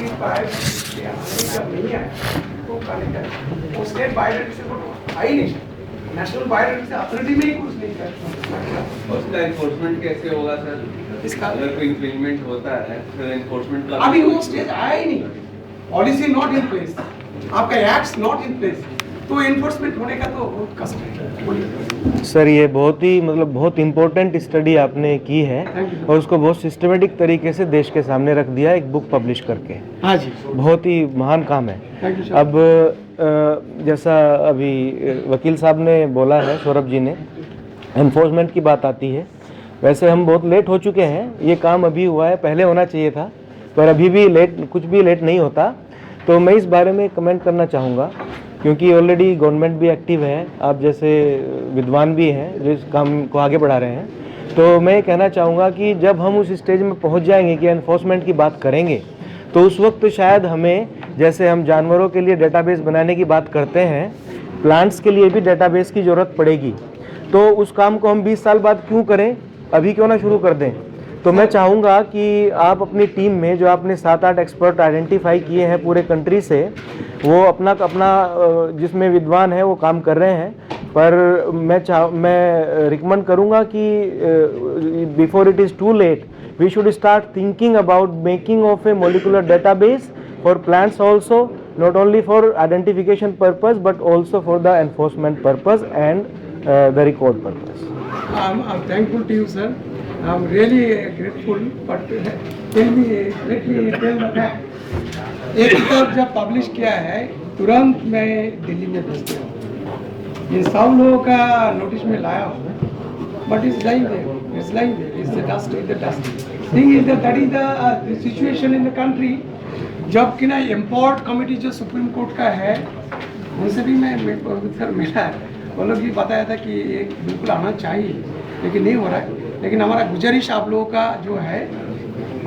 की नहीं है तो वो स्टेट बायोडेटिक्स से आई नहीं, नेशनल बायोडेटिक्स अथॉरिटी में ही कुछ नहीं कर। उसका एनफोर्समेंट कैसे होगा सर? इसका अगर कोई इंप्लीमेंट होता है फिर एनफोर्समेंट का अभी वो स्टेज आया ही नहीं, पॉलिसी नॉट इन प्लेस, आपका एक्ट नॉट इन प्लेस, तो एनफोर्समेंट होने का तो बहुत कष्ट है। सर ये बहुत ही मतलब बहुत इम्पोर्टेंट स्टडी आपने की है और उसको बहुत सिस्टमेटिक तरीके से देश के सामने रख दिया एक बुक पब्लिश करके। हाँ जी, बहुत ही महान काम है। Thank you sir. अब जैसा अभी वकील साहब ने बोला है, सौरभ जी ने, एनफोर्समेंट की बात आती है। वैसे हम बहुत लेट हो चुके हैं, ये काम अभी हुआ है, पहले होना चाहिए था, पर अभी भी लेट, कुछ भी लेट नहीं होता। तो मैं इस बारे में कमेंट करना चाहूँगा क्योंकि ऑलरेडी गवर्नमेंट भी एक्टिव है, आप जैसे विद्वान भी हैं जो इस काम को आगे बढ़ा रहे हैं। तो मैं कहना चाहूँगा कि जब हम उस स्टेज में पहुँच जाएंगे कि एनफोर्समेंट की बात करेंगे तो उस वक्त शायद हमें, जैसे हम जानवरों के लिए डेटाबेस बनाने की बात करते हैं, प्लांट्स के लिए भी डेटाबेस की ज़रूरत पड़ेगी। तो उस काम को हम 20 साल बाद क्यों करें, अभी क्यों ना शुरू कर दें। तो मैं चाहूँगा कि आप अपनी टीम में जो आपने 7-8 एक्सपर्ट आइडेंटिफाई किए हैं पूरे कंट्री से, वो अपना जिसमें विद्वान है वो काम कर रहे हैं। पर मैं रिकमेंड करूँगा कि before it is too late we should start thinking about making of a molecular database for plants also, not only for identification purpose but also for the enforcement purpose and the record purpose. I'm thankful to you, sir. I'm really grateful. But let me tell the fact. एक किताब जब publish किया है तुरंत मैं दिल्ली में भेज दिया, इन सब लोगों का नोटिस में लाया हूँ, but it's lying there. It's lying there. It's the dust. It's the dust. Thing is that is the situation in the country. जब कि ना इम्पोर्ट कमेटी जो सुप्रीम कोर्ट का है, उनसे भी मैं सर मिला, वो लोग ये बताया था कि ये बिल्कुल आना चाहिए लेकिन नहीं हो रहा है। लेकिन हमारा गुजारिश आप लोगों का जो है,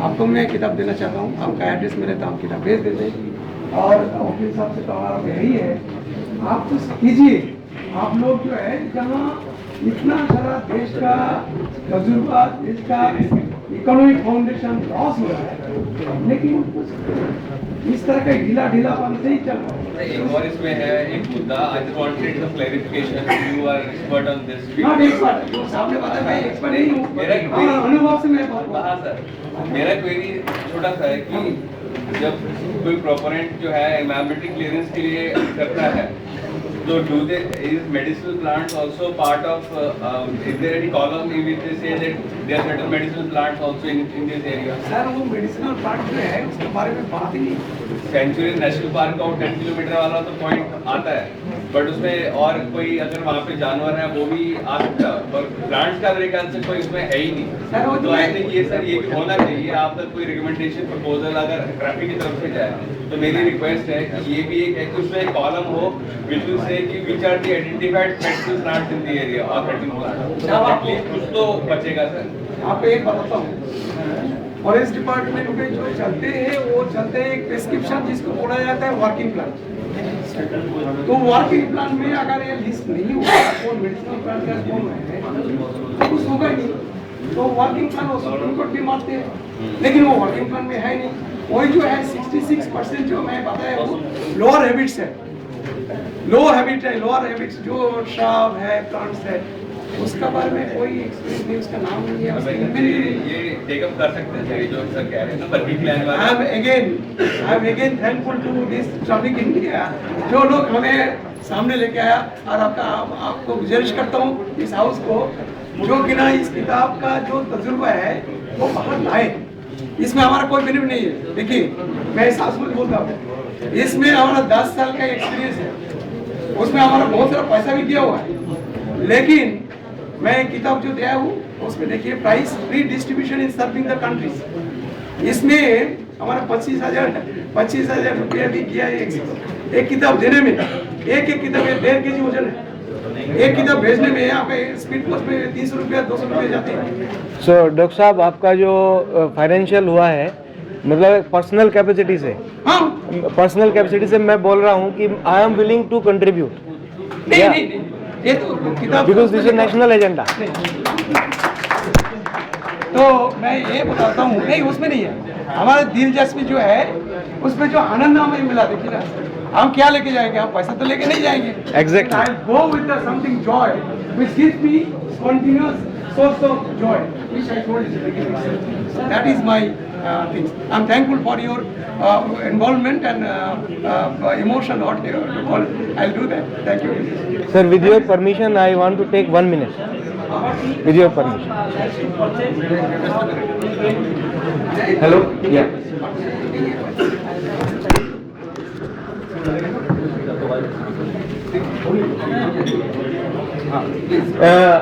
आपको मैं किताब देना चाहता हूँ, आपका एड्रेस मेरे तो हम किताब भेज देते हैं। और वकील साहब से तो हमारा यही है, आप कुछ कीजिए। आप लोग जो है जहाँ इतना सारा देश का तजुर्बा, देश का इकोनॉमिक फाउंडेशन लॉस हो रहा है, लेकिन इस तरह का ढीलापन से ही चल रहा है। एक और इसमें है एक मुद्दा, I just wanted the clarification, you are expert on this field. Not expert, जो सामने बताया मैं एक्सपर्ट नहीं हूँ, मेरा अनुभव से मैं बात। हाँ सर, मेरा क्वेरी छोटा सा है कि जब कोई प्रोपोनेंट जो है एनवायरमेंटल क्लियरेंस के लिए करता है, तो do they is medicinal plants also part of is there any column in which they say that there are certain medicinal plants also in this area? Sir वो मेडिसिनल प्लांट जो है उसके बारे में बात ही नहीं। सेंचुरी नेशनल पार्क का 10 kilometre वाला तो पॉइंट आता है, बट उसमें और कोई अगर वहाँ पे जानवर है वो भी आ सकता है, और प्लांट्स का मेरे ख्याल से कोई उसमें है ही नहीं। तो आई थिंक ये सर ये होना चाहिए, आप तक कोई रिकमेंडेशन प्रपोजल अगर ट्रैफिक की तरफ से जाए तो मेरी रिक्वेस्ट है कि ये भी एक उसमें एक कॉलम हो which will say कि which are the identified medicinal plants in the area or cutting plants, at least कुछ तो बचेगा सर। आपको एक बताता हूँ, फॉरेस्ट डिपार्टमेंट में जो चलते हैं वो चलते हैं एक प्रिस्क्रिप्शन जिसको बोला जाता है वर्किंग प्लान। तो वर्किंग प्लान में अगर ये लिस्ट नहीं होगा कौन मेडिसिनल प्लांट का कौन है तो कुछ होगा नहीं। तो वर्किंग प्लान वो सुप्रीम कोर्ट भी मानते हैं, लेकिन वो वर्किंग प्लान में है नहीं। वही जो है 66% जो मैं बताया वो लोअर हैबिट्स है, लोअर हैबिट है, लोअर हैबिट्स जो श्राब है, प्लांट्स है, उसका बारे में कोई एक्सपीरियंस नहीं, उसका नाम नहीं है। ये टेक अप कर सकते हैं जो सर कह रहे हैं ना, वर्किंग प्लान वाला। I am again thankful to this traffic India जो लोग हमें सामने लेके आया, और आपको गुजारिश करता हूँ इस हाउस को जो कि ना इस किताब का जो तजुर्बा है वो बाहर लाए। इसमें हमारा कोई बेनिफिट नहीं है। देखिए मैं इस हाउस में बोलता हूँ, इसमें हमारा 10 साल का एक्सपीरियंस है, उसमें हमारा बहुत सारा पैसा भी दिया हुआ है, लेकिन मैं किताब जो दिया हूँ उसमें देखिए price free distribution in serving the countries, इसमें हमारा 25,000 रुपया भी किया है एक किताब देने में। एक किताब 1.5 kg वजन है, एक किताब भेजने में यहाँ पे स्पीड पोस्ट में 30 रुपया 200 रुपये जाते हैं। सो डॉक्टर साहब आपका जो फाइनेंशियल हुआ है मतलब पर्सनल कैपेसिटी से, हाँ पर्सनल कैपेसिटी से मैं बोल रहा हूँ कि I am willing to contribute, नहीं, ये तो किताब because this is national agenda. तो मैं ये बताता हूँ, नहीं उसमें नहीं है, हमारे दिलचस्पी जो है उसमें जो आनंद हमें मिला, देखिए ना, हम क्या लेके जाएंगे, हम पैसा तो लेके नहीं जाएंगे। Exactly. I go with something Joy which gives me continuous source of joy, which I told you. That is my thing. I'm thankful for your involvement and emotion, or to call it. I'll do that. Thank you. Sir, with your permission, I want to take 1 minute. With your permission. Hello? Yeah.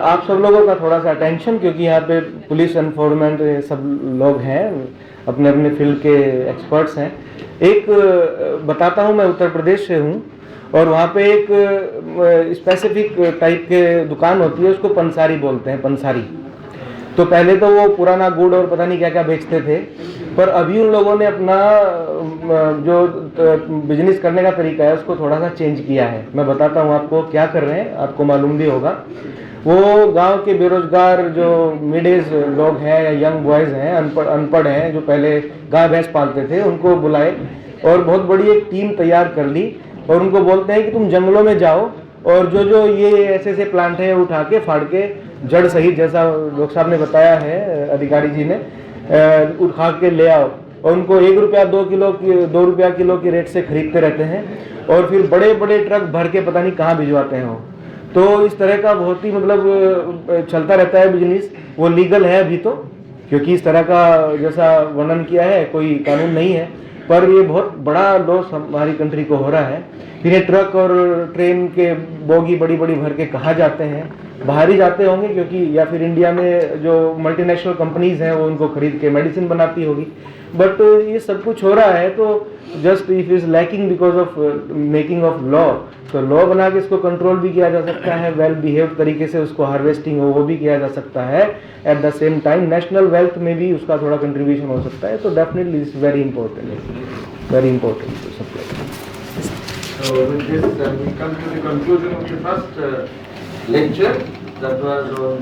आप सब लोगों का थोड़ा सा attention, क्योंकि यहाँ पे police enforcement सब लोग हैं, अपने अपने फील्ड के एक्सपर्ट्स हैं। एक बताता हूँ, मैं उत्तर प्रदेश से हूँ और वहाँ पे एक स्पेसिफिक टाइप के दुकान होती है, उसको पंसारी बोलते हैं, पंसारी। तो पहले तो वो पुराना गुड़ और पता नहीं क्या क्या बेचते थे, पर अभी उन लोगों ने अपना जो बिजनेस करने का तरीका है उसको थोड़ा सा चेंज किया है। मैं बताता हूँ आपको क्या कर रहे हैं, आपको मालूम भी होगा। वो गांव के बेरोजगार जो मिड एज लोग हैं या यंग बॉयज़ हैं, अनपढ़ हैं, जो पहले गाय भैंस पालते थे, उनको बुलाए और बहुत बड़ी एक टीम तैयार कर ली और उनको बोलते हैं कि तुम जंगलों में जाओ और जो जो ये ऐसे ऐसे प्लांट हैं उठा के फाड़ के जड़ सहित, जैसा डॉक्टर साहब ने बताया है, अधिकारी जी ने, उठा के ले आओ। और उनको 1 रुपया 2 रुपया किलो की रेट से खरीदते रहते हैं और फिर बड़े बड़े ट्रक भर के पता नहीं कहाँ भिजवाते हैं वो। तो इस तरह का बहुत ही मतलब चलता रहता है बिजनेस। वो लीगल है अभी तो, क्योंकि इस तरह का जैसा वर्णन किया है कोई कानून नहीं है, पर ये बहुत बड़ा लॉस हमारी कंट्री को हो रहा है। फिर ये ट्रक और ट्रेन के बोगी बड़ी बड़ी भर के कहाँ जाते हैं, बाहर ही जाते होंगे, क्योंकि या फिर इंडिया में जो मल्टीनेशनल कंपनीज हैं वो उनको खरीद के मेडिसिन बनाती होगी। बट ये सब कुछ हो रहा है तो just if is lacking because of making of law, तो लॉ बना के इसको कंट्रोल भी किया जा सकता है, वेल बिहेव तरीके से उसको हार्वेस्टिंग हो वो भी किया जा सकता है। At the same time national wealth में भी उसका थोड़ा कंट्रीब्यूशन हो सकता है। तो definitely it's very important, very important to supply. So with this, we come to the conclusion of the first lecture that was on